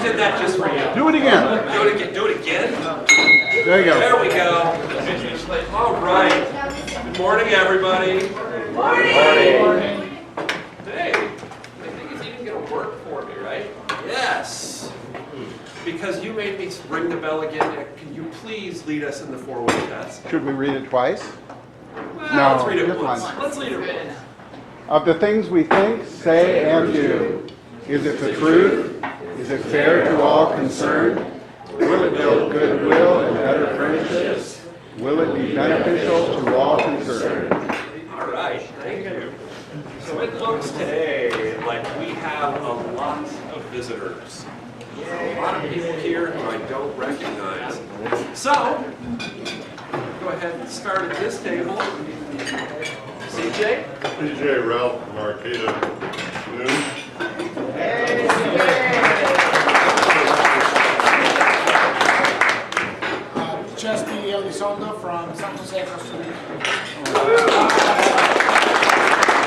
did that just for you. Do it again. Do it again. Do it again. There you go. There we go. All right. Good morning, everybody. Morning. Hey, I think it's even going to work for me, right? Yes. Because you made me ring the bell again, can you please lead us in the four-way test? Should we read it twice? Well, No, let's read it just once. once. Let's read it once. Of the things we think, say, and do, is it the truth? Is it fair to all concerned? Will it build goodwill and better friendships? Will it be beneficial to all concerned? All right, thank you. So it looks today like we have a lot of visitors. A lot of people here who I don't recognize. So, go ahead and start at this table. CJ? CJ Ralph from Arcata Noon. Chespi Elizondo from San Jose, Costa Rica.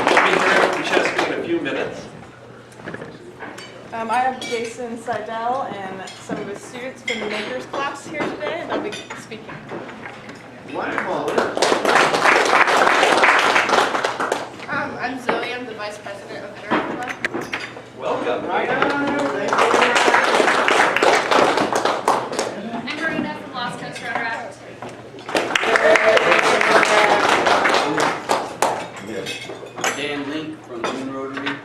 We'll be hearing from Chespi in a few minutes. I have Jason Sidell and some of his students from the Makers class here today, and they'll be speaking. Wonderful. I'm Zoe. I'm the vice president of the Rotary Club. Welcome. I'm Marina from Las Coast Rotary. Dan Link from Moon Rotary.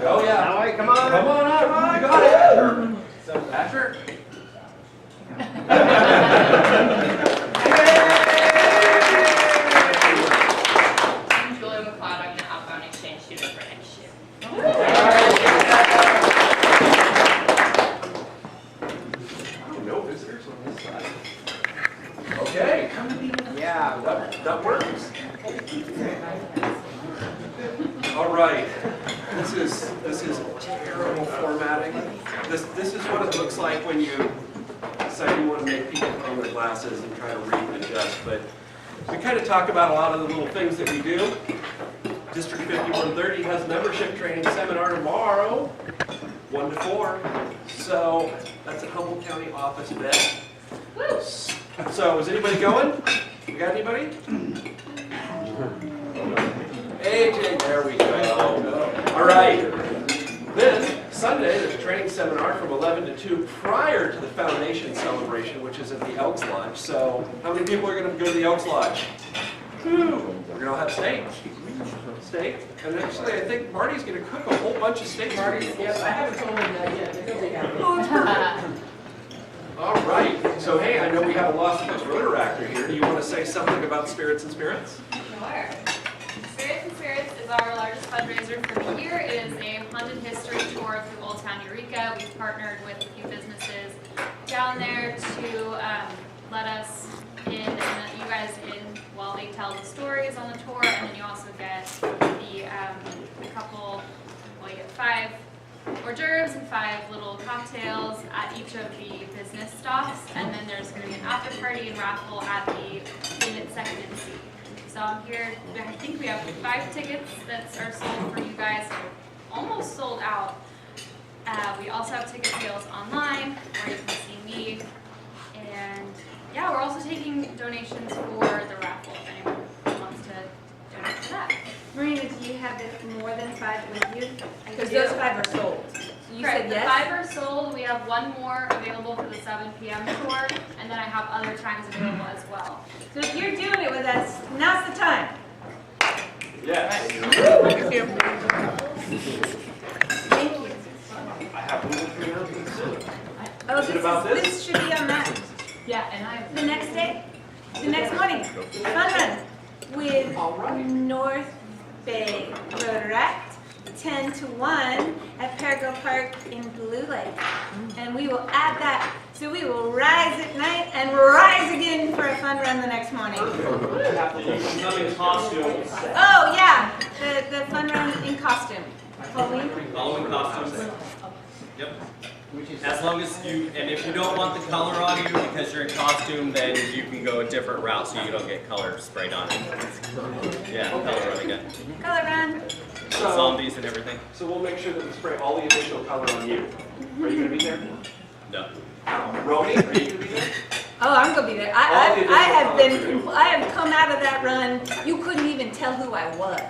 Oh yeah. All right, come on. Come on up. You got it. So, Patrick. I'm Julie McLeod. I'm the outbound exchange student for next year. Oh, no visitors on this side. Okay. Yeah. That works. All right. This is terrible formatting. This is what it looks like when you decide you want to make people put on their glasses and try to read and adjust. But we kind of talk about a lot of the little things that we do. District 5130 has membership training seminar tomorrow, 1 to 4. So that's at Humboldt County Office Bed. So is anybody going? We got anybody? AJ, there we go. All right. Then, Sunday, there's a training seminar from 11 to 2 prior to the foundation celebration, which is at the Elks Lodge. So, how many people are going to go to the Elks Lodge? 2. We're going to have steak. Steak. And actually, I think Marty's going to cook a whole bunch of steaks. Marty, Yes, I haven't told him that yet. Oh, that's perfect. All right. So, hey, I know we have a Los Angeles Rotaractor here. Do you want to say something about Spirits and Spirits? Sure. Spirits and Spirits is our largest fundraiser for the year. It is a London history tour through Old Town Eureka. We've partnered with a few businesses down there to let us in and let you guys in while they tell the stories on the tour. And then you also get the a couple, well, you get 5 hors d'oeuvres and 5 little cocktails at each of the business stops. And then there's going to be an after party and raffle at the unit second and C. So I'm here, I think we have 5 tickets that are sold for you guys, almost sold out. We also have ticket sales online where you can see me. And yeah, we're also taking donations for the raffle if anyone wants to donate to that. Marina, do you have more than 5 with you? Because those 5 are sold. So you Correct. said The yes? 5 are sold. We have 1 more available for the 7 p.m. tour, and then I have other times available as well. So if you're doing it with us, now's the time. Yes. Thank you. I have a little announcement soon. Oh, Is it about this? This should be on that. Yeah, and I have The next day, the next morning, fun run with North Bay Rotaract, 10 to 1 at Perigo Park in Blue Lake. And we will add that. So we will rise at night and rise again for a fun run the next morning. Oh yeah, the fun run in costume. Halloween? Halloween costumes. Yep. As long as you, and if you don't want the color on you because you're in costume, then you can go a different route so you don't get color sprayed on you. Yeah, color run again. Color run. Zombies and everything. So we'll make sure that we spray all the initial color on you. Are you gonna be there? No. Roni, are you gonna be there? Oh, I'm gonna be there. All the additional I have come out of that run. You couldn't even tell who I was.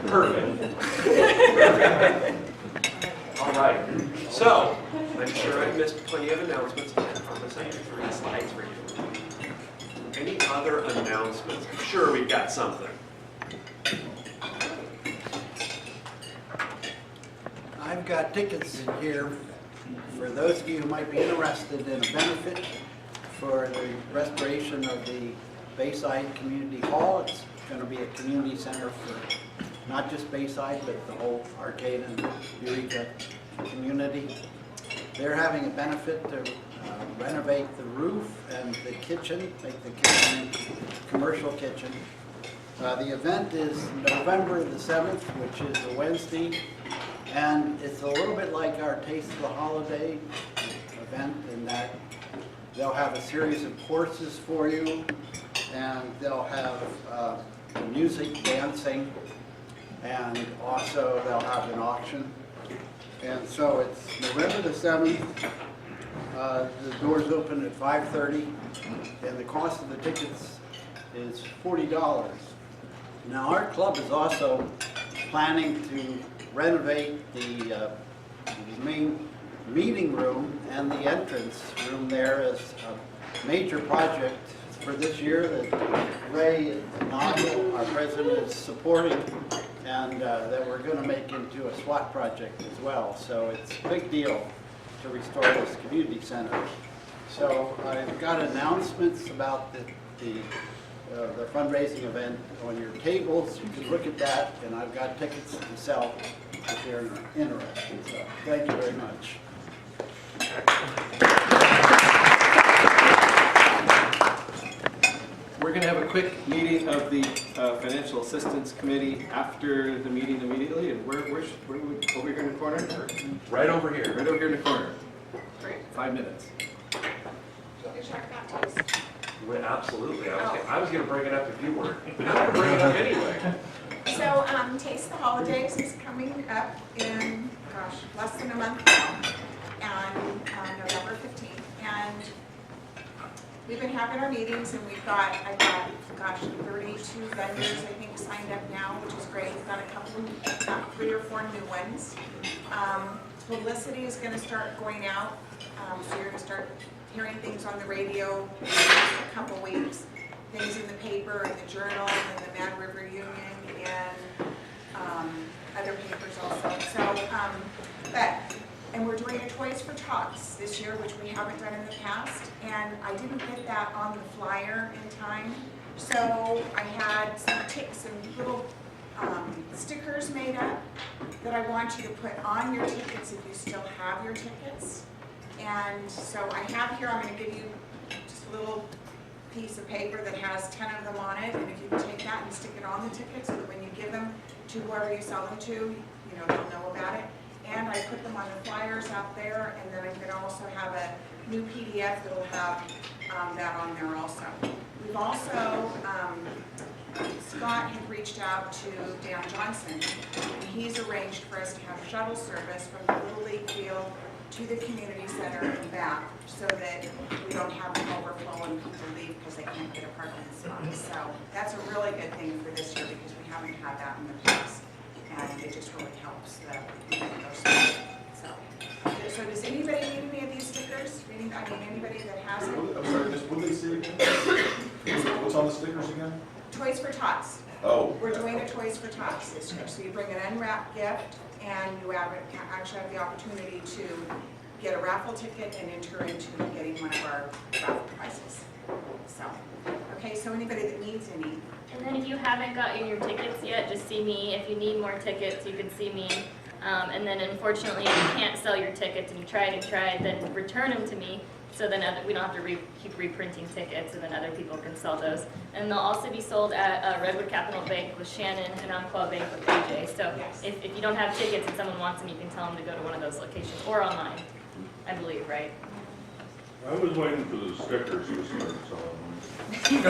Perfect. All right. So, I'm sure I missed plenty of announcements. I promise I have 3 slides for you. Any other announcements? I'm sure we've got something. I've got tickets in here for those of you who might be interested in a benefit for the restoration of the Bayside Community Hall. It's going to be a community center for not just Bayside, but the whole Arcata and Eureka community. They're having a benefit to renovate the roof and the kitchen, make the kitchen into a commercial kitchen. The event is November the 7th, which is a Wednesday, and it's a little bit like our Taste of the Holiday event in that they'll have a series of courses for you, and they'll have music, dancing, and also they'll have an auction. And so it's November the 7th. The doors open at 5:30, and the cost of the tickets is $40. Now our club is also planning to renovate the main meeting room and the entrance room there as a major project for this year that Ray Nagel, our president, is supporting, and that we're going to make into a SWAT project as well. So it's a big deal to restore this community center. So I've got announcements about the fundraising event on your tables. You can look at that, and I've got tickets to sell if you're interested. So thank you very much. We're going to have a quick meeting of the Financial Assistance Committee after the meeting immediately. And where are we? Over here in the corner? Right over here. Right over here in the corner. Great. 5 minutes. Well, absolutely. I was going to bring it up if you weren't. I'm going to bring it up anyway. So, Taste the Holidays is coming up in, less than a month now, and November 15th. And we've been having our meetings, and I've got 32 vendors, I think, signed up now, which is great. We've got a couple, about 3 or 4 new ones. Publicity is going to start going out, so you're going to start hearing things on the radio in a couple weeks, things in the paper, in the Journal, and the Mad River Union, and other papers also. So, and we're doing a Toys for Tots this year, which we haven't done in the past, and I didn't get that on the flyer in time, so I had some little stickers made up that I want you to put on your tickets if you still have your tickets. And so I have here, I'm going to give you just a little piece of paper that has 10 of them on it, and if you can take that and stick it on the tickets, so that when you give them to whoever you sell them to, they'll know about it. And I put them on the flyers out there, and then I'm going to also have a new PDF that will have that on there also. We've also, Scott had reached out to Dan Johnson, and he's arranged for us to have shuttle service from the Little League field to the community center and back, so that we don't have an overflow and people leave because they can't get a parking spot. So that's a really good thing for this year, because we haven't had that in the past, and it just really helps So does anybody need any of these stickers? Anybody that has it? I'm sorry, just what did they say again? What's on the stickers again? Toys for Tots. Oh. We're doing a Toys for Tots this year. So you bring an unwrapped gift, and you actually have the opportunity to get a raffle ticket and enter into getting one of our raffle prizes. So, okay, so anybody that needs any. And then if you haven't gotten your tickets yet, just see me. If you need more tickets, you can see me. And then unfortunately, if you can't sell your tickets and you tried, then return them to me. So then we don't have to keep reprinting tickets, and then other people can sell those. And they'll also be sold at Redwood Capital Bank with Shannon and Umpqua Bank with AJ. So if you don't have tickets and someone wants them, you can tell them to go to one of those locations or online. I believe, right? I was waiting for the stickers to start selling. And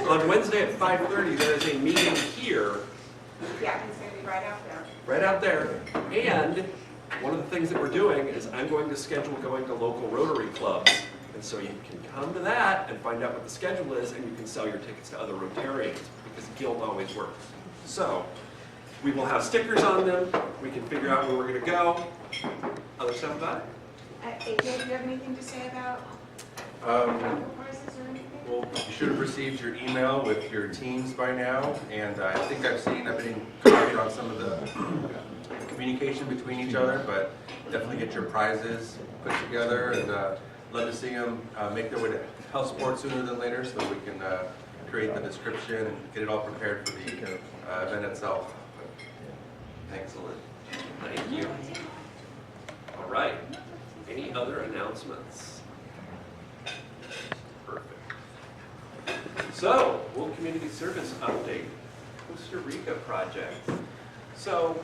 on Wednesday at 5:30, there is a meeting here, Yeah, it's gonna be right out there. right out there. And one of the things that we're doing is I'm going to schedule going to local Rotary Clubs. And so you can come to that and find out what the schedule is, and you can sell your tickets to other Rotarians, because Guild always works. So we will have stickers on them. We can figure out where we're going to go. Other stuff about it? AJ, do you have anything to say about prices or anything? Well, you should have received your email with your teams by now, and I think I've been copied on some of the communication between each other, but definitely get your prizes put together, and love to see them make their way to health sports sooner than later, so we can create the description and get it all prepared for the event itself. Excellent. Thank you. All right. Any other announcements? Perfect. So, World Community Service Update, Costa Rica project. So,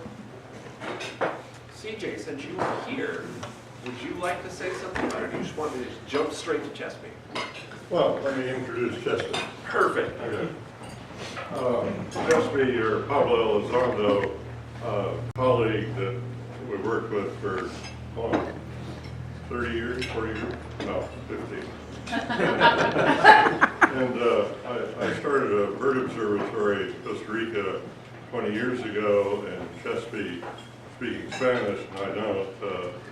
CJ, since you are here, would you like to say something about it, or do you just want me to just jump straight to Chespi? Well, let me introduce Chespi. Perfect. Okay. Chespi, or Pablo Elizondo, colleague that we worked with for 30 years, 40 years? No, 15. And I started a bird observatory in Costa Rica 20 years ago, and Chespi, speaking Spanish, and I don't,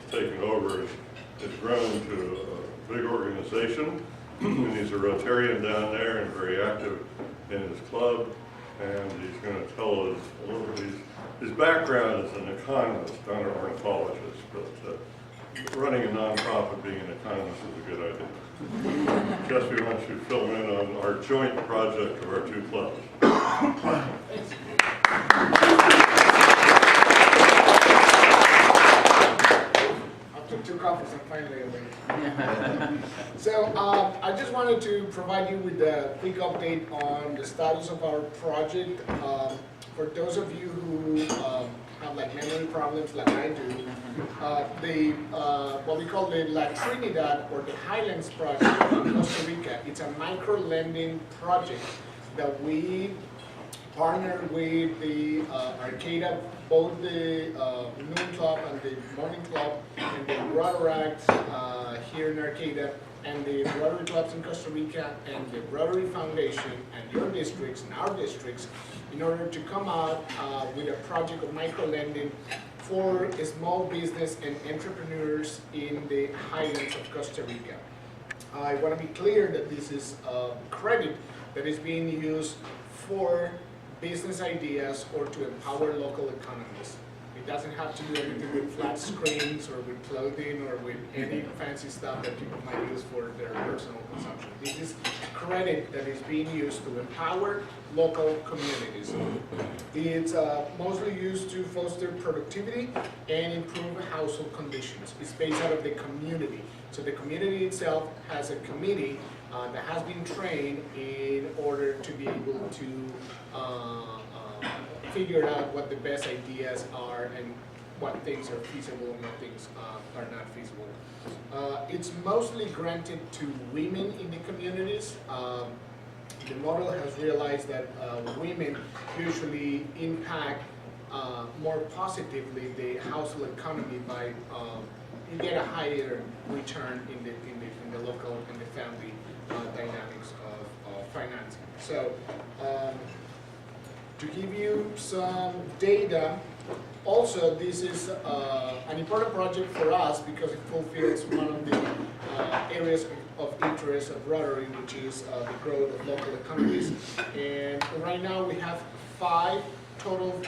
taken over, has grown to a big organization, and he's a Rotarian down there and very active in his club, and he's going to tell us a little bit. His background is an economist, not an ornithologist, but running a nonprofit, being an economist is a good idea. Chespi, why don't you fill in on our joint project of our two clubs? After 2 coffees, I'm finally awake. So I just wanted to provide you with a quick update on the status of our project. For those of you who have like memory problems like I do, what we call the La Trinidad or the Highlands project in Costa Rica, it's a micro-lending project that we partnered with the Arcata, both the Noon Club and the Morning Club, and the Rotaracts here in Arcata, and the Rotary Clubs in Costa Rica, and the Rotary Foundation, and your districts and our districts, in order to come out with a project of micro-lending for small business and entrepreneurs in the highlands of Costa Rica. I want to be clear that this is credit that is being used for business ideas or to empower local economies. It doesn't have to do anything with flat screens or with clothing or with any fancy stuff that people might use for their personal consumption. This is credit that is being used to empower local communities. It's mostly used to foster productivity and improve household conditions. It's based out of the community. So the community itself has a committee that has been trained in order to be able to figure out what the best ideas are and what things are feasible and what things are not feasible. It's mostly granted to women in the communities. The model has realized that women usually impact more positively the household economy by you get a higher return in the local and the family dynamics of financing. So to give you some data, also this is an important project for us because it fulfills one of the areas of interest of Rotary, which is the growth of local economies. And right now we have 5 total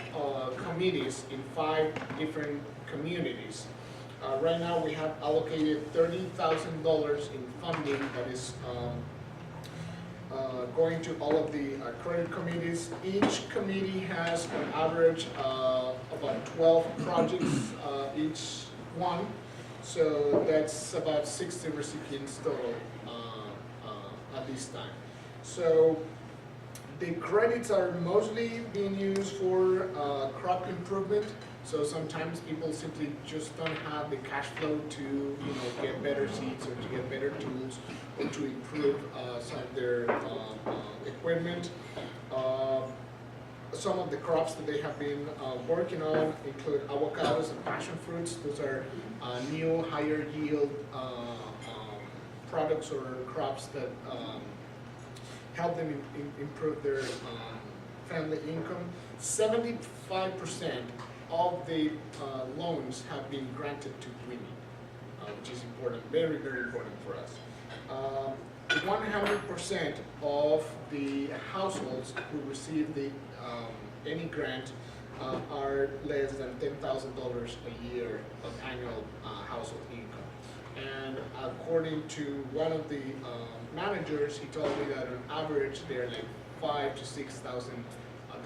committees in 5 different communities. Right now we have allocated $30,000 in funding that is going to all of the credit committees. Each committee has an average about 12 projects each one. So that's about 60 recipients total at this time. So the credits are mostly being used for crop improvement So sometimes people simply just don't have the cash flow to get better seats or to get better tools or to improve some of their equipment. Some of the crops that they have been working on include avocados and passion fruits. Those are new, higher yield products or crops that help them improve their family income. 75% of the loans have been granted to women, which is important, very, very important for us. 100% of the households who receive the any grant are less than $10,000 a year of annual household income. And according to one of the managers, he told me that on average they're like $5,000 to $6,000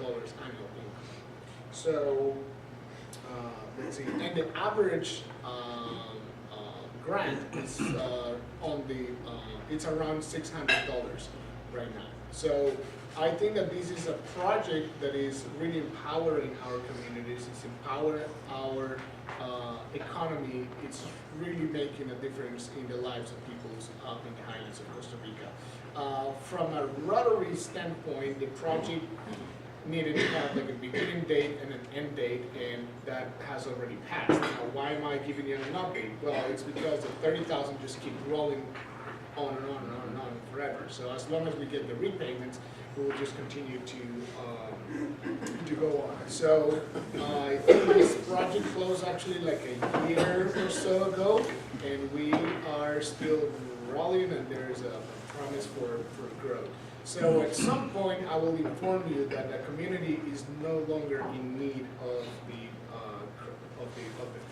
annual income. So let's see, and the average grant is it's around $600 right now. So I think that this is a project that is really empowering our communities. It's empowering our economy. It's really making a difference in the lives of people up in the highlands of Costa Rica. From a Rotary standpoint, the project needed to have like a beginning date and an end date, and that has already passed. Now, why am I giving you an update? Well, it's because the 30,000 just keep rolling on and on and on and on forever. So as long as we get the repayments, we will just continue to go on. So I think this project closed actually like a year or so ago, and we are still rolling, and there's a promise for growth. So at some point, I will inform you that the community is no longer in need of the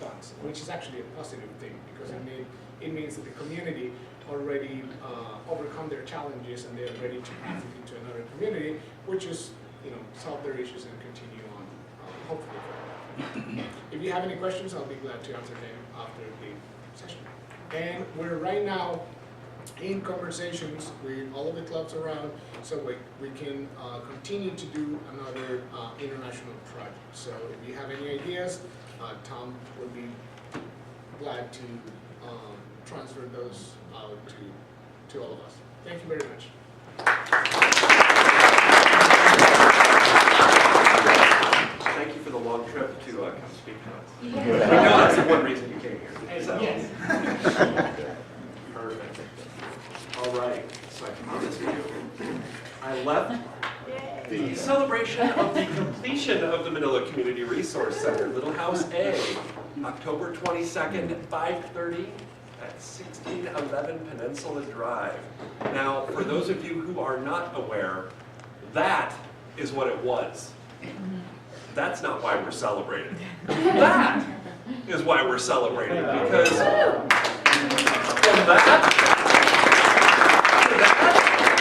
funds, which is actually a positive thing, because it means that the community already overcome their challenges and they're ready to pass it into another community, which is solve their issues and continue on, hopefully. If you have any questions, I'll be glad to answer them after the session. And we're right now in conversations with all of the clubs around, so we can continue to do another international project. So if you have any ideas, Tom would be glad to transfer those out to all of us. Thank you very much. Thank you for the long trip to come speak to us. Yeah. We know that's the one reason you came here. So. Yes. Perfect. All right, so I can do this for you. I left the celebration of the completion of the Manila Community Resource Center, Little House A, October 22nd at 5:30 at 1611 Peninsula Drive. Now, for those of you who are not aware, that is what it was. That's not why we're celebrating. That is why we're celebrating, because from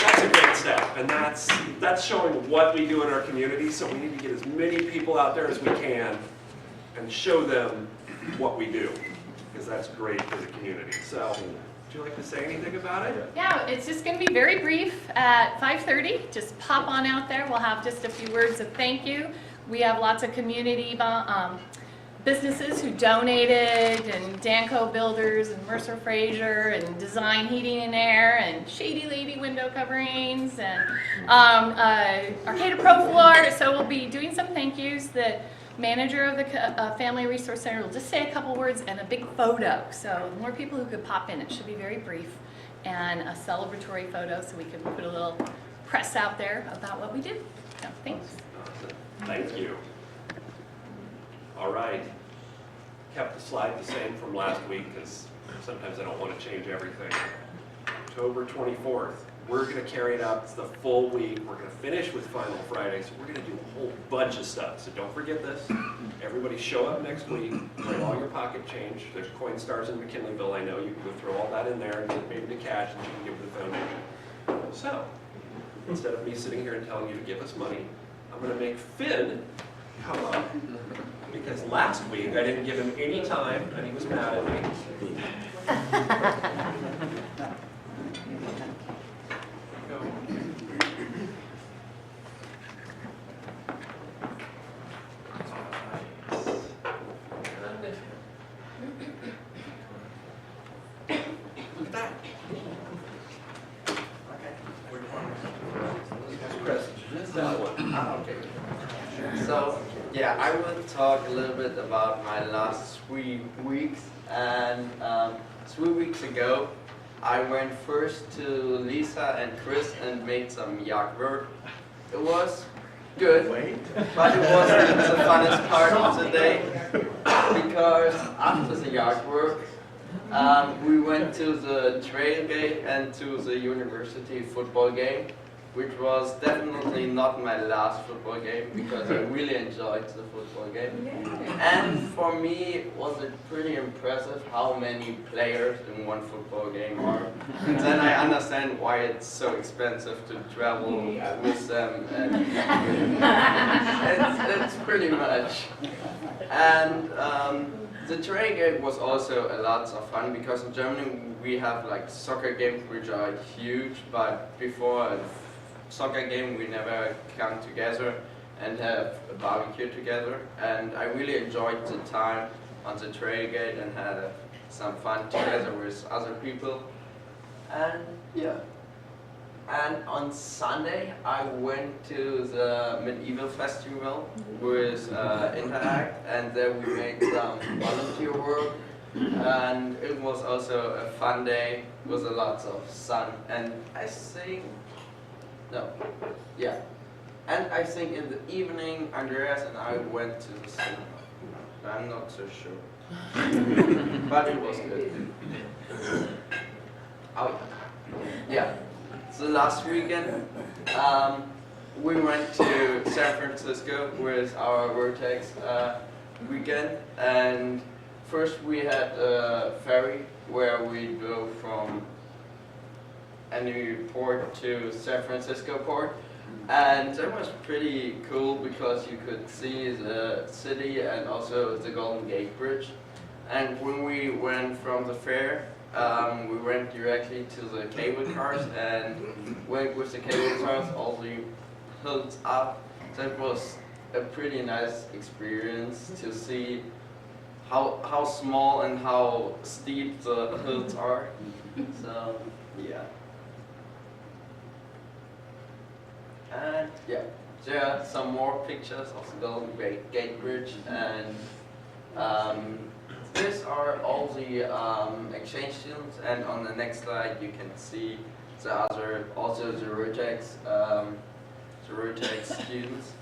that's a great step, and that's showing what we do in our community. So we need to get as many people out there as we can and show them what we do, because that's great for the community. So, would you like to say anything about it? Yeah, it's just going to be very brief at 5:30. Just pop on out there. We'll have just a few words of thank you. We have lots of community businesses who donated, and Danco Builders and Mercer Fraser and Design Heating and Air and Shady Lady window coverings and Arcata Pro Floor. So we'll be doing some thank yous. The manager of the Family Resource Center will just say a couple words and a big photo. So the more people who could pop in, it should be very brief, and a celebratory photo so we can put a little press out there about what we do. So thanks. Thank you. All right. Kept the slide the same from last week because sometimes I don't want to change everything. October 24th. We're going to carry it out. It's the full week. We're going to finish with Final Friday, so we're going to do a whole bunch of stuff. So don't forget this. Everybody show up next week. Bring all your pocket change. There's coin stars in McKinleyville. I know you can go throw all that in there and get it made into cash, and you can give it to the foundation. So instead of me sitting here and telling you to give us money, I'm going to make Finn come up, because last week I didn't give him any time and he was mad at me. I will talk a little bit about my last 3 weeks. And 3 weeks ago, I went first to Lisa and Chris and made some yard work. It was good, but it wasn't the funnest part of the day, because after the yard work, we went to the tailgate and to the university football game, which was definitely not my last football game, because I really enjoyed the football game. And for me, it was pretty impressive how many players in one football game are. And then I understand why it's so expensive to travel with them. And it's pretty much. And the tailgate was also a lot of fun, because in Germany we have like soccer games which are huge, but before a soccer game we never come together and have a barbecue together. And I really enjoyed the time on the tailgate and had some fun together with other people. And yeah. And on Sunday I went to the medieval festival with Interact, and there we made some volunteer work, and it was also a fun day with a lot of sun. And I think, and I think in the evening Andreas and I went to the cinema. I'm not so sure, but it was good. Oh yeah. So last weekend, we went to San Francisco with our Vortex weekend, and first we had a ferry where we go from any port to San Francisco port, and it was pretty cool because you could see the city and also the Golden Gate Bridge. And when we went from the fair, we went directly to the cable cars and went with the cable cars all the hills up. That was a pretty nice experience to see how small and how steep the hills are. So yeah. And yeah, there are some more pictures of the Golden Gate Bridge, and these are all the exchange students, and on the next slide you can see the other, also the Rotex students.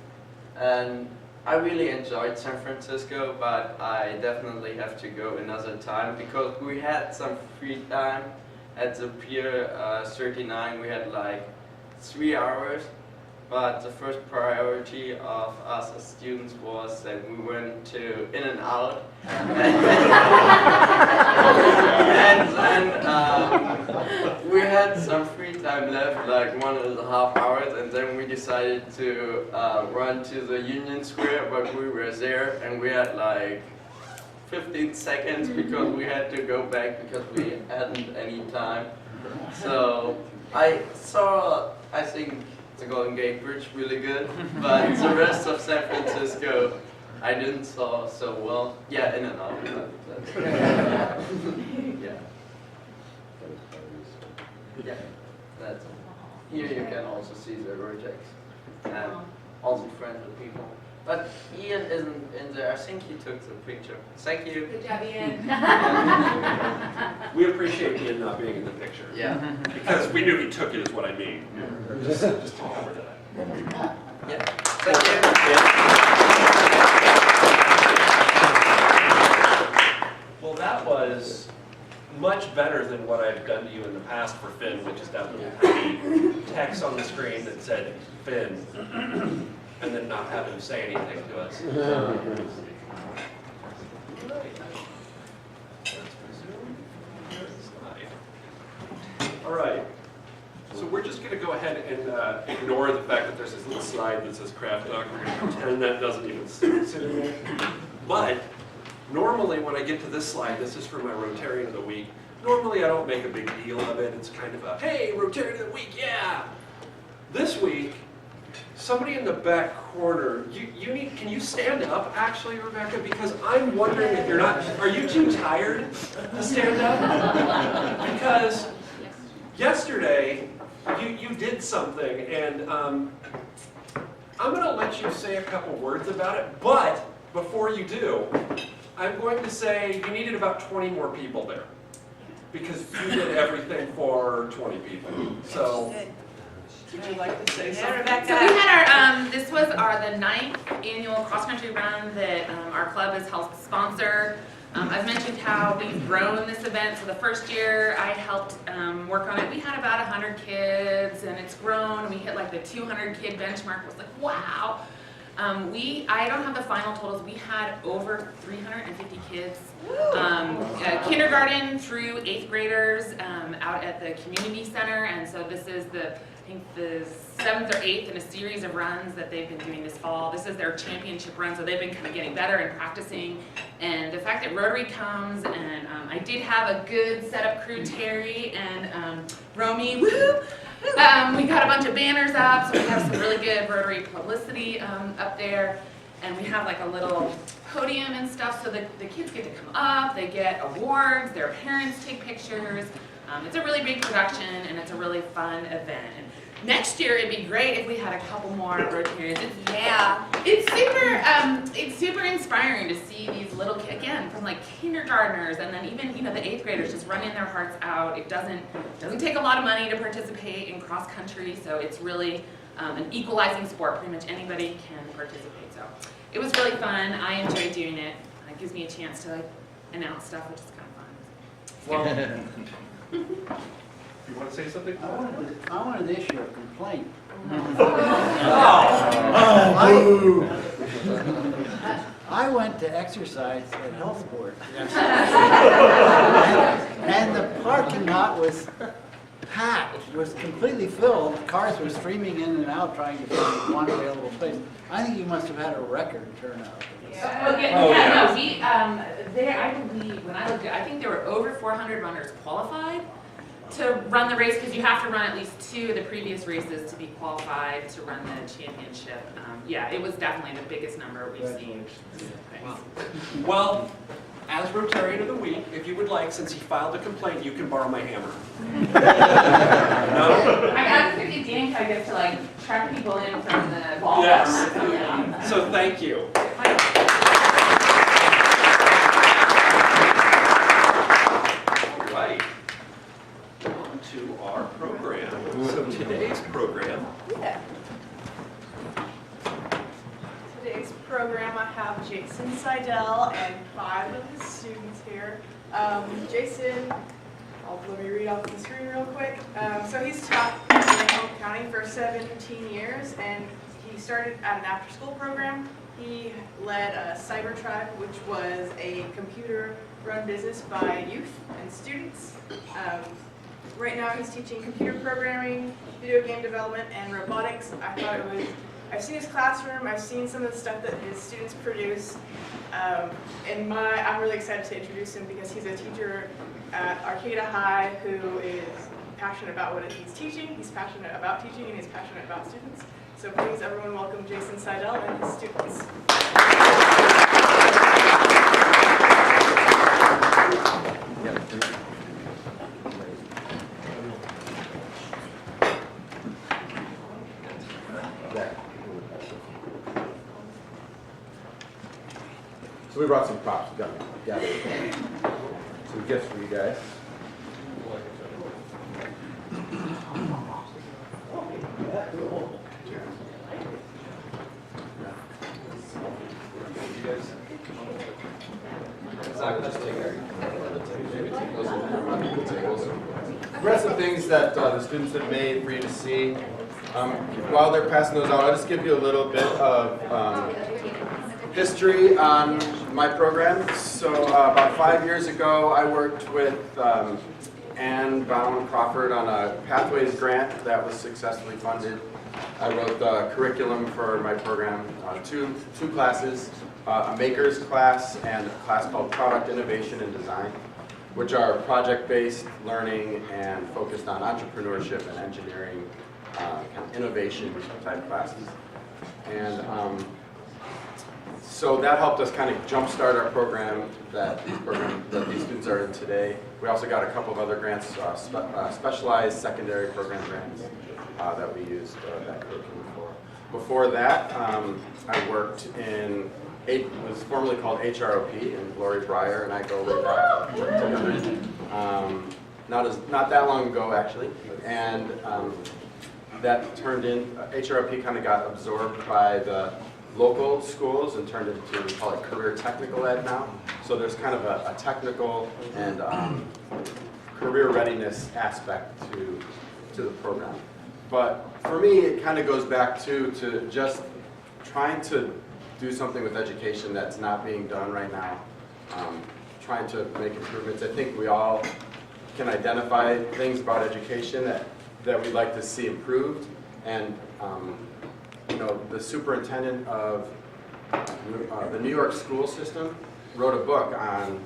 And I really enjoyed San Francisco, but I definitely have to go another time, because we had some free time at the Pier 39. We had like 3 hours. But the first priority of us as students was that we went to In-N-Out, and then we had some free time left, like 1.5 hours, and then we decided to run to the Union Square, but we were there and we had like 15 seconds because we had to go back because we hadn't any time. So I think the Golden Gate Bridge really good, but the rest of San Francisco I didn't saw so well. Yeah, In-N-Out. Yeah. Yeah, that's it. Here you can also see the Rotex and all the friendly people. But Ian isn't in there. I think he took the picture. Thank you. Good job, Ian. We appreciate Ian not being in the picture. Yeah. Because we knew he took it, is what I mean. Just to cover that. Yeah. Thank you. Well, that was much better than what I've done to you in the past for Finn, which is that little tiny text on the screen that said Finn, and then not have him say anything to us. All right. So we're just going to go ahead and ignore the fact that there's this little slide that says craft talk. We're going to pretend that doesn't even sit in there. But normally when I get to this slide, this is for my Rotarian of the Week. Normally I don't make a big deal of it. It's kind of a, hey, Rotarian of the Week, yeah! This week, somebody in the back corner, can you stand up actually, Rebecca? Because I'm wondering if you're not, are you too tired to stand up? Because yesterday, you did something, and I'm going to let you say a couple words about it, but before you do, I'm going to say you needed about 20 more people there. Because you did everything for 20 people. So, would you like to say something? So we had our, this was the 9th annual cross-country run that our club has helped sponsor. I've mentioned how we've grown this event. So the first year I helped work on it, we had about 100 kids, and it's grown. We hit like the 200 kid benchmark. It was like, wow. I don't have the final totals. We had over 350 kids, kindergarten through 8th graders out at the community center. And so this is I think the 7th or 8th in a series of runs that they've been doing this fall. This is their championship run, so they've been kind of getting better and practicing. And the fact that Rotary comes, and I did have a good setup crew, Terry and Romy, woo! We got a bunch of banners up, so we have some really good Rotary publicity up there. And we have like a little podium and stuff, so the kids get to come up, they get awards, their parents take pictures. It's a really big production, and it's a really fun event. And next year, it'd be great if we had a couple more Rotarians. It's super inspiring to see these little kids, again, from like kindergartners, and then even the 8th graders just running their hearts out. It doesn't take a lot of money to participate in cross country, so it's really an equalizing sport. Pretty much anybody can participate. So it was really fun. I enjoyed doing it. It gives me a chance to announce stuff, which is kind of fun. Well, you want to say something? I wanted to issue a complaint. I went to exercise at Health Board. And the parking lot was packed. It was completely filled. Cars were streaming in and out trying to find one available place. I think you must have had a record turnout. I believe, when I looked at it, I think there were over 400 runners qualified to run the race, because you have to run at least 2 of the previous races to be qualified to run the championship. It was definitely the biggest number we've seen. Wow. Well, as Rotarian of the Week, if you would like, since he filed a complaint, you can borrow my hammer. No? I got 50 Dan targets to track people in from the ball. Yes. So thank you. Right. On to our program. So today's program. Today's program, I have Jason Sidell and 5 of his students here. Jason, let me read off the screen real quick. So he's taught in Homecoming County for 17 years, and he started at an after-school program. He led a Cyber Tribe, which was a computer-run business by youth and students. Right now he's teaching computer programming, video game development, and robotics. I've seen his classroom, I've seen some of the stuff that his students produce. I'm really excited to introduce him because he's a teacher at Arcata High who is passionate about what he's teaching. He's passionate about teaching, and he's passionate about students. So please, everyone, welcome Jason Sidell and his students. So we brought some props. We got some gifts for you guys. We have some things that the students have made for you to see. While they're passing those out, I'll just give you a little bit of history on my program. So about 5 years ago, I worked with Ann Baum Crawford on a Pathways grant that was successfully funded. I wrote the curriculum for my program, two classes, a maker's class and a class called Product Innovation and Design, which are project-based learning and focused on entrepreneurship and engineering, kind of innovation type classes. And so that helped us kind of jumpstart our program that these students are in today. We also got a couple of other grants, specialized secondary program grants that we used that curriculum for. Before that, I worked in it was formerly called HROP, and Lori Breyer and I go way back together. Not that long ago, actually, and that turned in, HROP kind of got absorbed by the local schools and turned into, we call it career technical ed now. So there's kind of a technical and career readiness aspect to the program. But for me, it kind of goes back to just trying to do something with education that's not being done right now, trying to make improvements. I think we all can identify things about education that we'd like to see improved. And you know, the superintendent of the New York school system wrote a book on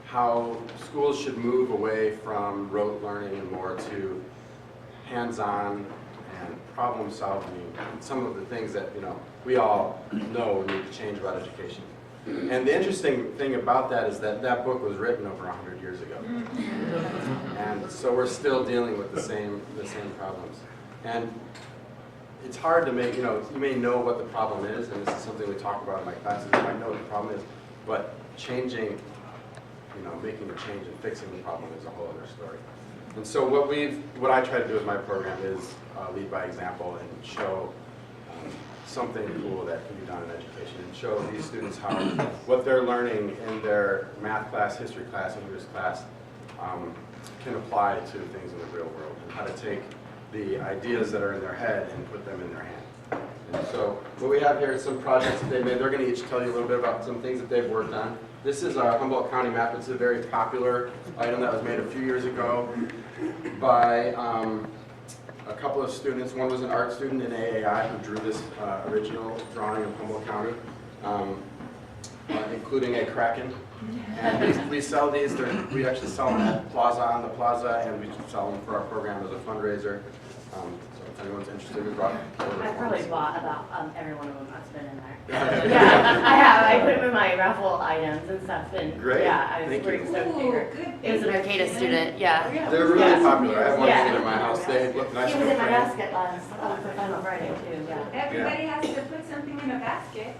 how schools should move away from rote learning and more to hands-on and problem solving, and some of the things that, you know, we all know need to change about education. And the interesting thing about that is that that book was written over 100 years ago. And so we're still dealing with the same problems. And it's hard to make, you know, you may know what the problem is, and this is something we talk about in my classes, you might know what the problem is, but changing, you know, making a change and fixing the problem is a whole other story. And so what I try to do with my program is lead by example and show something cool that can be done in education, and show these students how what they're learning in their math class, history class, English class can apply to things in the real world, and how to take the ideas that are in their head and put them in their hand. And so what we have here is some projects that they made. They're going to each tell you a little bit about some things that they've worked on. This is our Humboldt County map. It's a very popular item that was made a few years ago by a couple of students. One was an art student in AAI who drew this original drawing of Humboldt County, including a kraken. And we sell these. We actually sell them at Plaza, on the Plaza, and we sell them for our program as a fundraiser. So if anyone's interested, we brought over. I probably bought about every one of them that's been in there. Yeah, I have. I put them in my raffle items and stuff. And great. Yeah, I was pretty stoked here. It was an Arcata student. Yeah. They're really popular. I have one in my house. They look nice. He was in my basket last for Final Friday too. Yeah. Everybody has to put something in a basket.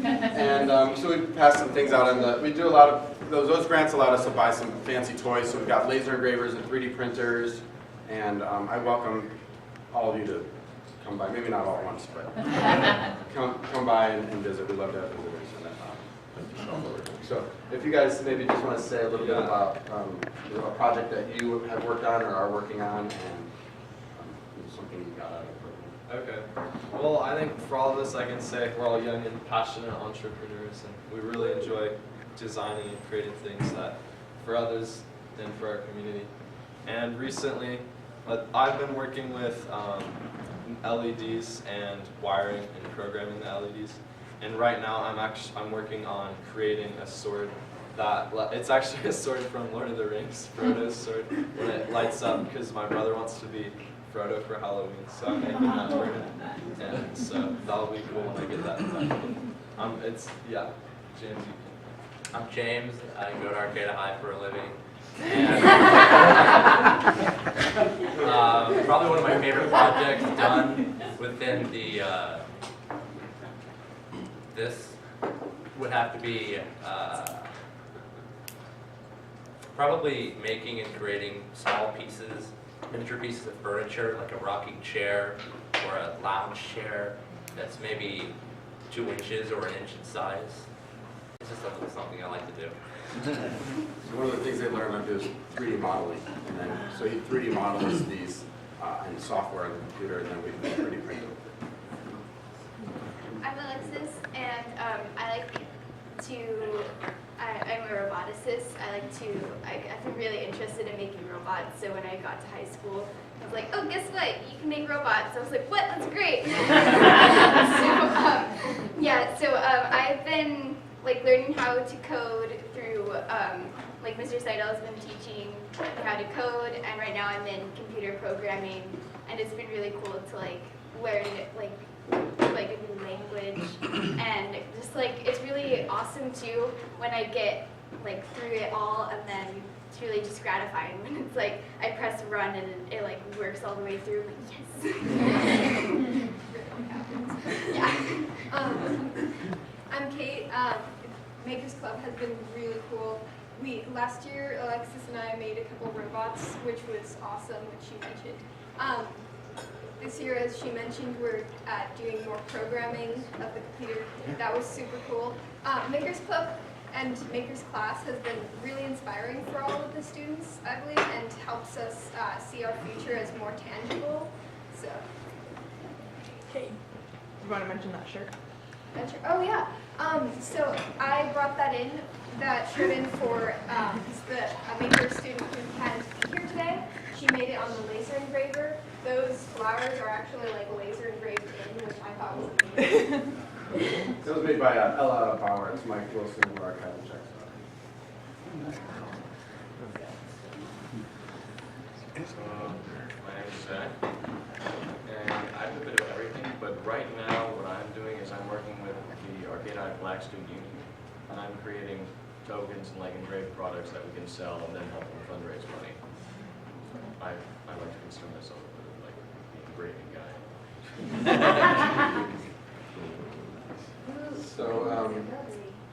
And so we passed some things out on the, we do a lot of, those grants allowed us to buy some fancy toys. So we've got laser engravers and 3D printers. And I welcome all of you to come by, maybe not all at once, but come by and visit. We'd love to have visitors. So if you guys maybe just want to say a little bit about a project that you have worked on or are working on, and something you got out of the program. Okay. Well, I think for all of us, I can say we're all young and passionate entrepreneurs, and we really enjoy designing and creating things that for others and for our community. And recently, I've been working with LEDs and wiring and programming the LEDs. And right now, I'm working on creating a sword that it's actually a sword from Lord of the Rings, Frodo's sword, when it lights up because my brother wants to be Frodo for Halloween, so I'm making that for him. And so that'll be cool when I get that done. James. I'm James. I go to Arcata High for a living. And probably one of my favorite projects done within the this would have to be probably making and creating small pieces, miniature pieces of furniture, like a rocking chair or a lounge chair that's maybe 2 inches or 1 inch in size. It's just something I like to do. So one of the things they learn how to do is 3D modeling. And then, so he 3D models these in software on the computer, and then we 3D print them. I'm Alexis, and I'm a roboticist. I've been really interested in making robots, so when I got to high school, I was like, oh, guess what? You can make robots. I was like, what? That's great. So I've been learning how to code through, Mr. Sidell has been teaching how to code, and right now I'm in computer programming, and it's been really cool to learn a new language, and just it's really awesome too when I get through it all, and then it's really just gratifying when it's I press run and it works all the way through. Yes. Yeah. Makers Club has been really cool. Last year, Alexis and I made a couple robots, which was awesome, which she mentioned. This year, as she mentioned, we're doing more programming of the computer. That was super cool. Makers Club and Makers Class has been really inspiring for all of the students, I believe, and helps us see our future as more tangible. So. Okay. You want to mention that shirt? That shirt? Oh yeah. So I brought that in. That shirt in for the Maker student who can't be here today. She made it on the laser engraver. Those flowers are actually like laser engraved in, which I thought was amazing. It was made by Ella Bauer. It's Mike Wilson of Arcata High School. My name is Zach, and I do a bit of everything, but right now what I'm doing is I'm working with the Arcata High Black Student Union, and I'm creating tokens and like engraved products that we can sell and then help them fundraise money. I like to consider myself like the engraving guy. So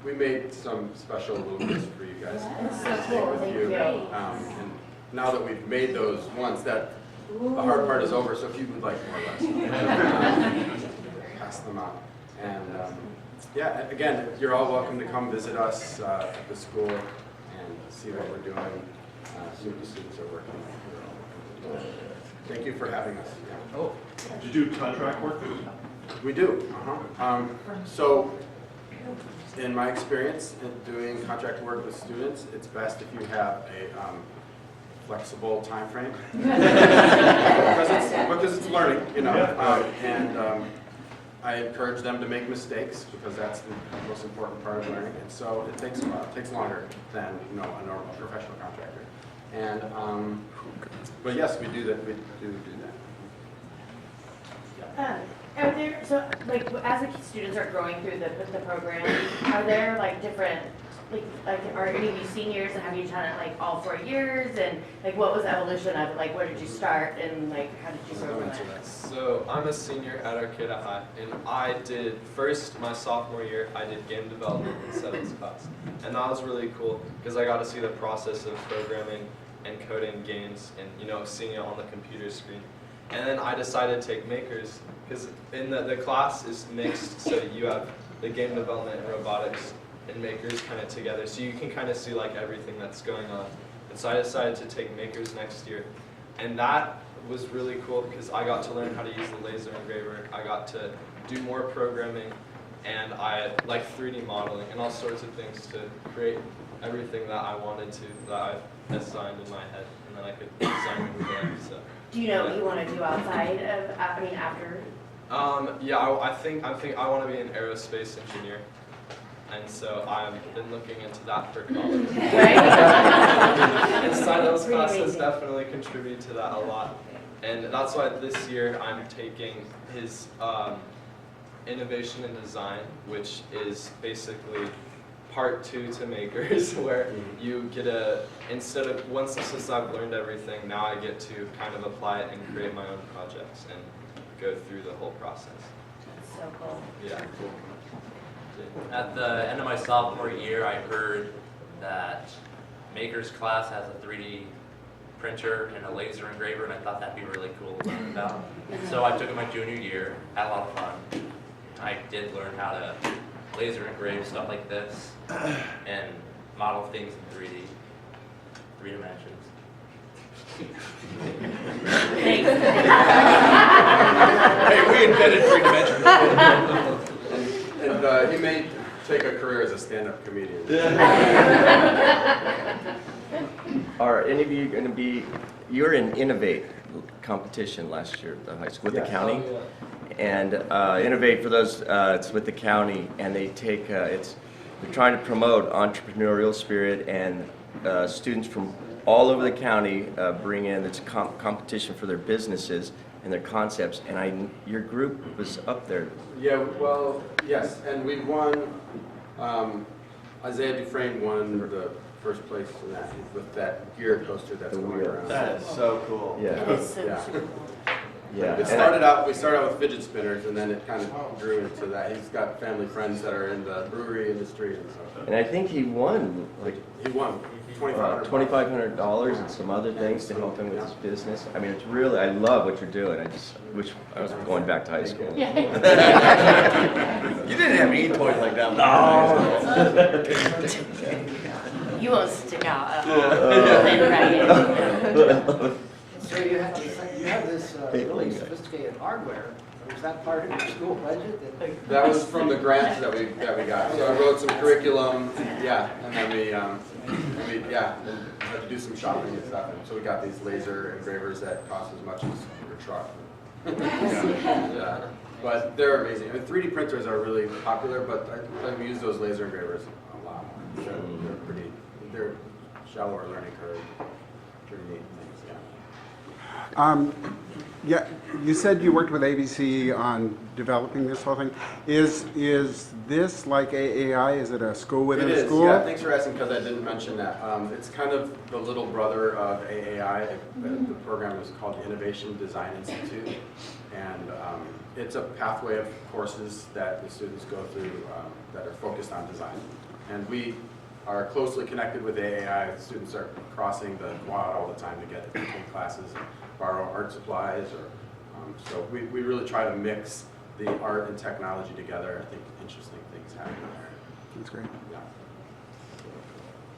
we made some special lumens for you guys to take with you. And now that we've made those ones, that the hard part is over. So if you would like more or less, pass them out. And yeah, again, you're all welcome to come visit us at the school and see what we're doing, see what the students are working on. Thank you for having us. Yeah. Oh, did you do contract work? We do. So, in my experience in doing contract work with students, it's best if you have a flexible time frame because it's learning, you know. I encourage them to make mistakes because that's the most important part of learning. And so it takes a while. It takes longer than a normal professional contractor. And but yes, we do that. We do that. Are there, so like as the students are going through the program, are there like different, like are any of you seniors and have you done it like all 4 years, and like what was the evolution of it? Like where did you start and like how did you program it? So I'm a senior at Arcata High, and I did first my sophomore year I did game development in 7th class, and that was really cool because I got to see the process of programming and coding games and seeing it on the computer screen. And then I decided to take makers because in the class is mixed, so you have the game development and robotics and makers kind of together, so you can kind of see like everything that's going on. And so I decided to take makers next year, and that was really cool because I got to learn how to use the laser engraver. I got to do more programming, and I like 3D modeling and all sorts of things to create everything that I wanted to, that I assigned in my head, and then I could design it with them. So. Do you know what you want to do outside of, after? Yeah, I think I want to be an aerospace engineer, and so I've been looking into that for college. And Sidell's class has definitely contributed to that a lot, and that's why this year I'm taking his innovation and design, which is basically part 2 to makers, where you get since I've learned everything, now I get to kind of apply it and create my own projects and go through the whole process. That's so cool. Yeah. At the end of my sophomore year, I heard that Maker's class has a 3D printer and a laser engraver, and I thought that'd be really cool to learn about. So I took it my junior year, had a lot of fun. I did learn how to laser engrave stuff like this and model things in 3 dimensions. Hey, we invented 3 dimensions. And he may take a career as a stand-up comedian. Are any of you going to be, you're in Innovate competition last year at the high school with the county. Oh, yeah. And Innovate, for those, it's with the county, and they take, they're trying to promote entrepreneurial spirit, and students from all over the county bring in, it's a competition for their businesses and their concepts, and your group was up there. Yeah, well, yes, and we won, Isaiah Dufresne won the first place in that, with that gear coaster that's going around. That is so cool. Yeah. It is so Yeah. cool. Yeah. We started out with fidget spinners, and then it kind of grew into that. He's got family friends that are in the brewery industry, and so. And I think he won like He won $2,500. $2,500 and some other things to help him with his business. I mean, it's really, I love what you're doing. I just wish I was going back to high school. Yeah. You didn't have any toys like that. No. You won't stick out. So you have this really sophisticated hardware. Was that part of your school budget? That was from the grants that we got. So I wrote some curriculum, yeah, and then we had to do some shopping and stuff. And so we got these laser engravers that cost as much as your truck. Yeah. But they're amazing. I mean, 3D printers are really popular, but I use those laser engravers a lot more. They're shallower learning curve, pretty neat things, yeah. Yeah, you said you worked with ABC on developing this whole thing. Is this like AAI? Is it a school within a school? Yeah, thanks for asking because I didn't mention that. It's kind of the little brother of AAI. The program is called the Innovation Design Institute. And it's a pathway of courses that the students go through that are focused on design. And we are closely connected with AAI. The students are crossing the quad all the time to get to take classes, borrow art supplies, or so we really try to mix the art and technology together. I think interesting things happen there. That's great. Yeah.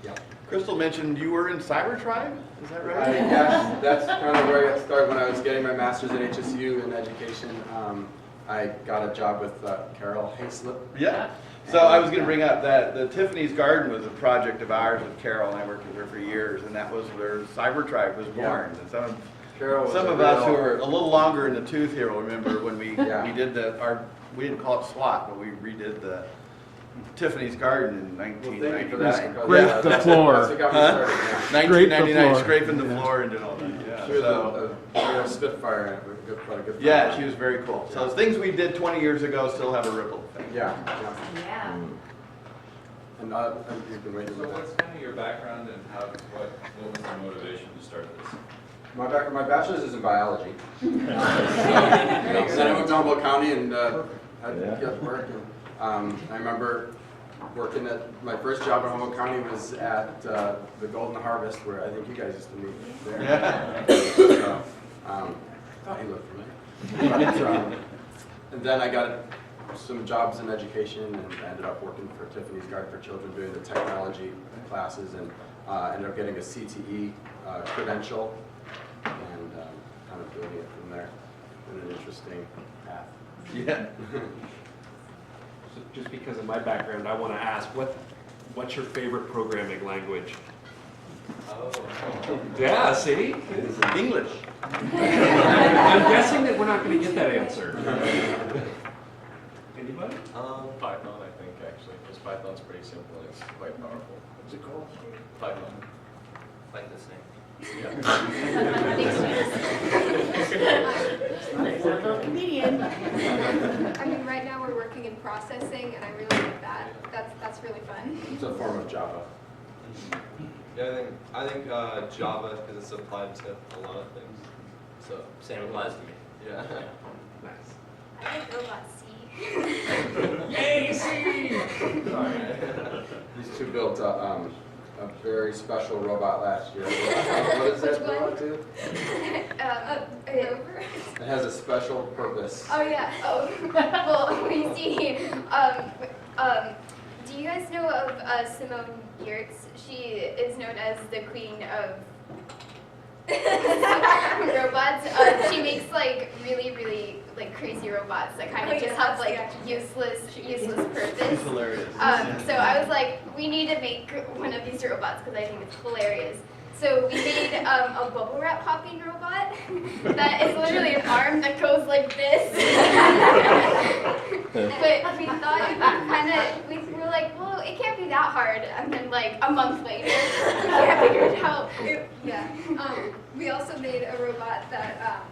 Yeah. Crystal mentioned you were in Cyber Tribe, is that right? Yeah, that's kind of where I got started when I was getting my master's at HSU in education. I got a job with Carol Hayslip. Yeah. So I was going to bring up that the Tiffany's Garden was a project of ours with Carol, and I worked with her for years, and that was where Cyber Tribe was born. And some of us who were a little longer in the tooth here will remember when we did we didn't call it SWAT, but we redid the Tiffany's Garden in 1999. Scrape the floor. 1999, scraping the floor and did all that. Yeah. She was a Spitfire. Yeah, she was very cool. So things we did 20 years ago still have a ripple effect. Yeah. Yeah. And you've been waiting. So what's kind of your background and what was the motivation to start this? My bachelor's is in biology. Then I moved to Humboldt County and had to get work. And I remember working at my first job in Humboldt County was at the Golden Harvest, where I think you guys used to meet there. Yeah. So, I thought he looked familiar. But, and then I got some jobs in education and ended up working for Tiffany's Garden for Children doing the technology classes, and ended up getting a CTE credential and kind of doing it from there in an interesting path. Yeah. So just because of my background, I want to ask, what's your favorite programming language? Oh. Yeah, see? English. I'm guessing that we're not going to get that answer. Anybody? Python, I think, actually, because Python's pretty simple. It's quite powerful. What's it called? Python. Like this name. Comedian. I mean, right now we're working in processing, and I really like that. That's really fun. It's a form of Java. Yeah, I think Java, because it's applied to a lot of things. So Same applies to me. yeah. Nice. I like robot C. Yay, C! These two built a very special robot last year. What is that robot do? Rover. It has a special purpose. Oh yeah. Oh, well, we see. Do you guys know of Simone Giertz? She is known as the queen of robots. She makes like really like crazy robots that kind of just have like useless purpose. It's hilarious. So I was like, we need to make one of these robots because I think it's hilarious. So we made a bubble wrap popping robot that is literally an arm that goes like this. But we thought it we were like, well, it can't be that hard. And then like a month later, we can't figure it out. We also made a robot that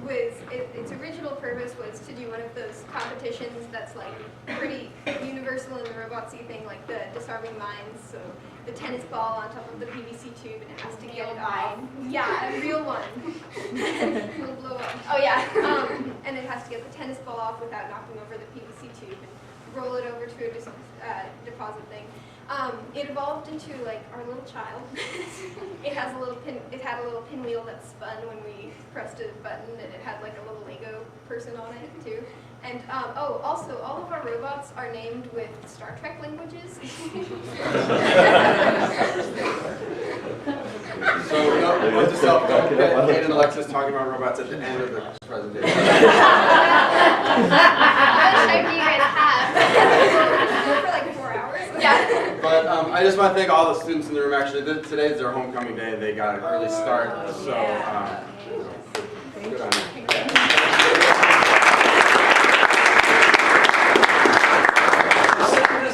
its original purpose purpose was to do one of those competitions that's like pretty universal in the robotsy thing, like the disarming mines. So the tennis ball on top of the PVC tube, and it has to get it off. Yeah, a real one. It'll blow up. Oh yeah. And it has to get the tennis ball off without knocking over the PVC tube and roll it over to a deposit thing. It evolved into like our little child. It has a little pin. It had a little pinwheel that spun when we pressed a button, and it had like a little Lego person on it too. And oh, also all of our robots are named with Star Trek languages. So we'll just help Kate and Alexis talking about robots at the end of the presentation. How much time do you guys have? For like 4 hours. Yeah. But I just want to thank all the students in the room. Actually, today is their homecoming day. They got an early start, so good on you.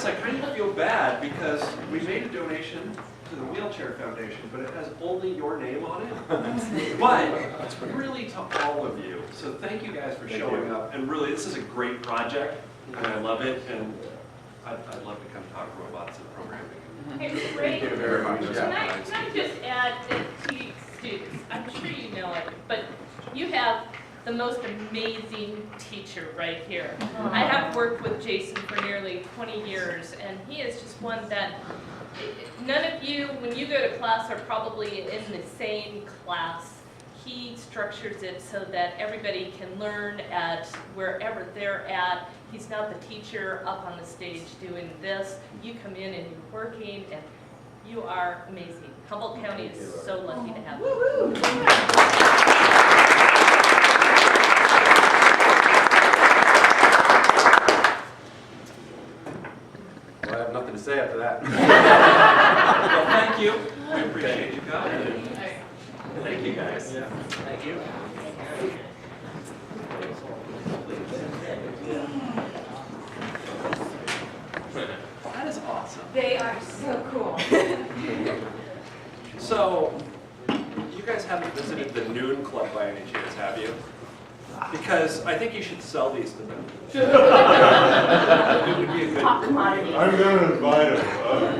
I kind of feel bad because we made a donation to the Wheelchair Foundation, but it has only your name on it. But really to all of you. So thank you guys for showing up. And really, this is a great project, and I love it. And I'd love to come talk robots and programming. Hey, Thank you very much. Can I just add that to students? I'm sure you know it, but you have the most amazing teacher right here. I have worked with Jason for nearly 20 years, and he is just one that none of you, when you go to class, are probably in the same class. He structures it so that everybody can learn at wherever they're at. He's not the teacher up on the stage doing this. You come in and you're working, and you are amazing. Humboldt County is so lucky to have you. Well, I have nothing to say after that. Well, thank you. I appreciate you coming. Thank you, guys. Yeah. Thank you. That is awesome. They are so cool. So, you guys haven't visited the Noon Club by any chance, have you? Because I think you should sell these to them. It would be a good commodity. I'm going to invite him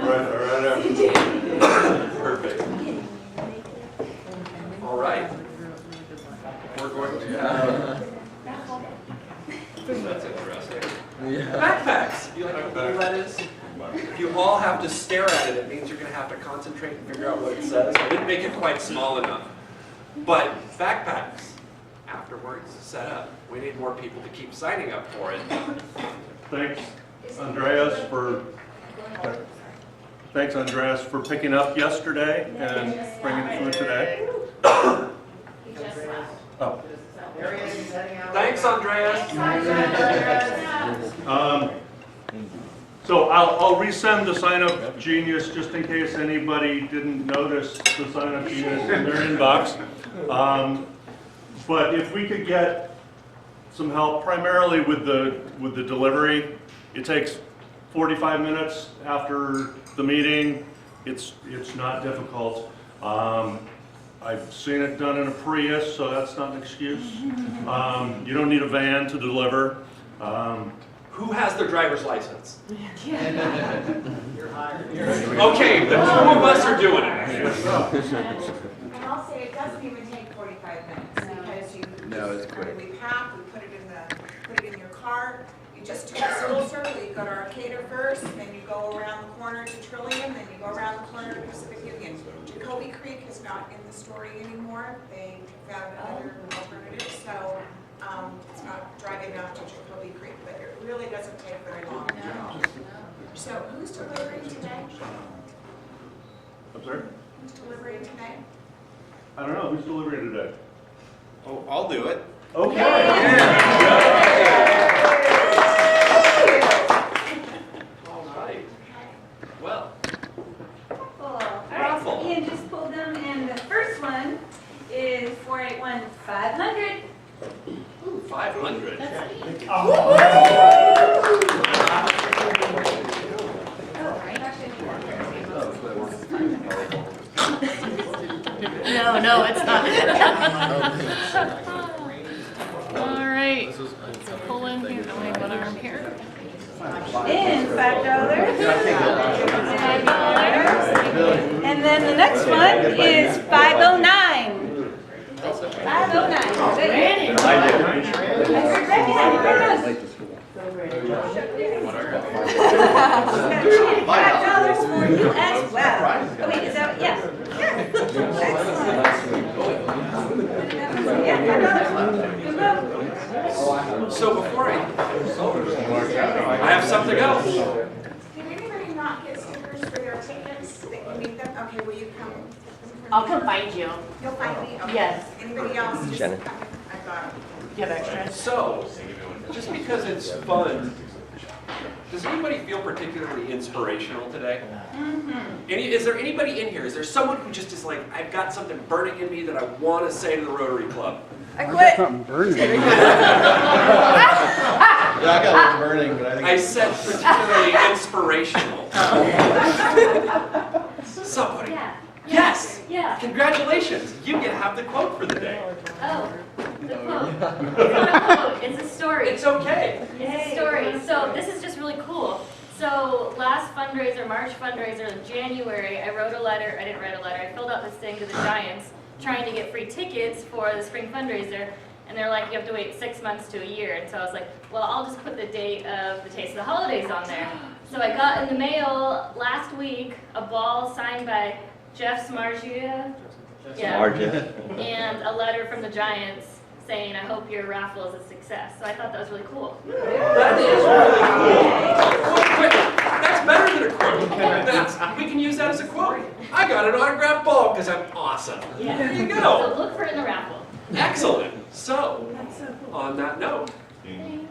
right after. Perfect. All right. We're going to have... That's interesting. Backpacks. You like how cool that is? If you all have to stare at it, it means you're going to have to concentrate and figure out what it says. I didn't make it quite small enough. But backpacks, afterwards, set up. We need more people to keep signing up for it. Thanks, Andreas, for picking up yesterday and bringing it through today. Oh. Thanks, Andreas. So I'll resend the sign-up genius just in case anybody didn't notice the sign-up genius in their inbox. But if we could get some help, primarily with the delivery, it takes 45 minutes after the meeting. It's not difficult. I've seen it done in a Prius, so that's not an excuse. You don't need a van to deliver. Who has their driver's license? You're hired. Okay, the two of us are doing it. And I'll say it doesn't even take 45 minutes because you No, it's quick. we pack, we put it in your cart. You just do this little circle. You go to Arcata first, then you go around the corner to Trillium, then you go around the corner to Pacific Union. Jacoby Creek is not in the story anymore. They found another alternative, so it's not driving out to Jacoby Creek, but it really doesn't take very long. No. So who's delivering today? I'm sorry? Who's delivering today? I don't know, who's delivering today? Oh, I'll do it. Okay. All right. Well. All right, so Ian just pulled them, and the first one is 481-500. Ooh, 500. No, it's not. All right. Pull in here, only one arm here. In $5. $5. And then the next one is 509. 509. Good. $5 for you as well. Oh, wait, is that, yeah. So before I have something else. Did anybody not get stickers for their tickets that you need them? Okay, will you come? I'll come find you. You'll find me? Okay. Yes. Anybody else? Just Shannon. come. I got them. Do you have extras? So, just because it's fun, does anybody feel particularly inspirational today? Is there anybody in here? Is there someone who just is like, I've got something burning in me that I want to say to the Rotary Club? I quit. Something burning. Yeah, I got a little burning, but I think. I said particularly inspirational. Somebody. Yeah. Yes. Yeah. Congratulations. You get to have the quote for the day. Oh, the quote. It's not a quote, it's a story. It's okay. It's a story. So this is just really cool. So last fundraiser, March fundraiser in January, I wrote a letter, I didn't write a letter, I filled out this thing to the Giants trying to get free tickets for the spring fundraiser. And they're like, you have to wait 6 months to a year. And so I was like, well, I'll just put the date of the Taste of the Holidays on there. So I got in the mail last week a ball signed by Jeff Smargia. And a letter from the Giants saying, I hope your raffle is a success. So I thought that was really cool. That is really cool. Wait, that's better than a quote. We can use that as a quote. I got an autographed ball because I'm awesome. Yeah. There you So go. look for it in the raffle. Excellent. So, on that note, ding.